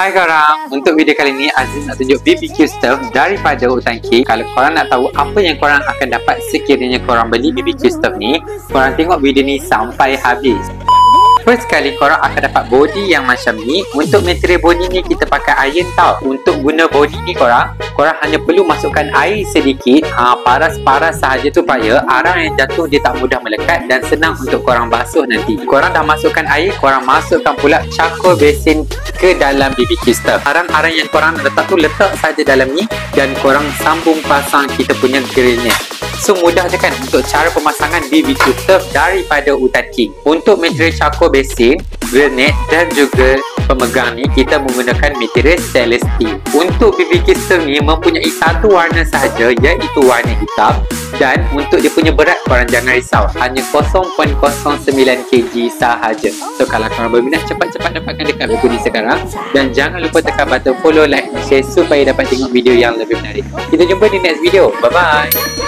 Hai korang, untuk video kali ni Aziz nak tunjuk BBQ Stove daripada Hutan King. Kalau korang nak tahu apa yang korang akan dapat sekiranya korang beli BBQ Stove ni, korang tengok video ni sampai habis. First kali korang akan dapat body yang macam ni. Untuk material body ni kita pakai iron tau. Untuk guna body ni korang hanya perlu masukkan air sedikit, paras-paras sahaja supaya arang yang jatuh dia tak mudah melekat dan senang untuk korang basuh nanti. Korang dah masukkan air, korang masukkan pula charcoal basin ke dalam BBQ Stove. Arang-arang yang korang nak letak tu letak saja dalam ni dan korang sambung pasang kita punya grillnya. So mudah je kan untuk cara pemasangan BBQ Stove daripada Hutan King. Untuk material charcoal basin, grenade dan juga pemegang ni kita menggunakan material stainless steel. Untuk BBQ Stove ni mempunyai satu warna sahaja iaitu warna hitam, dan untuk dia punya berat korang jangan risau, hanya 0.09 kg sahaja. So kalau korang berminat cepat-cepat dapatkan dekat video ni sekarang, dan jangan lupa tekan button follow, like, share supaya dapat tengok video yang lebih menarik. Kita jumpa di next video. Bye bye.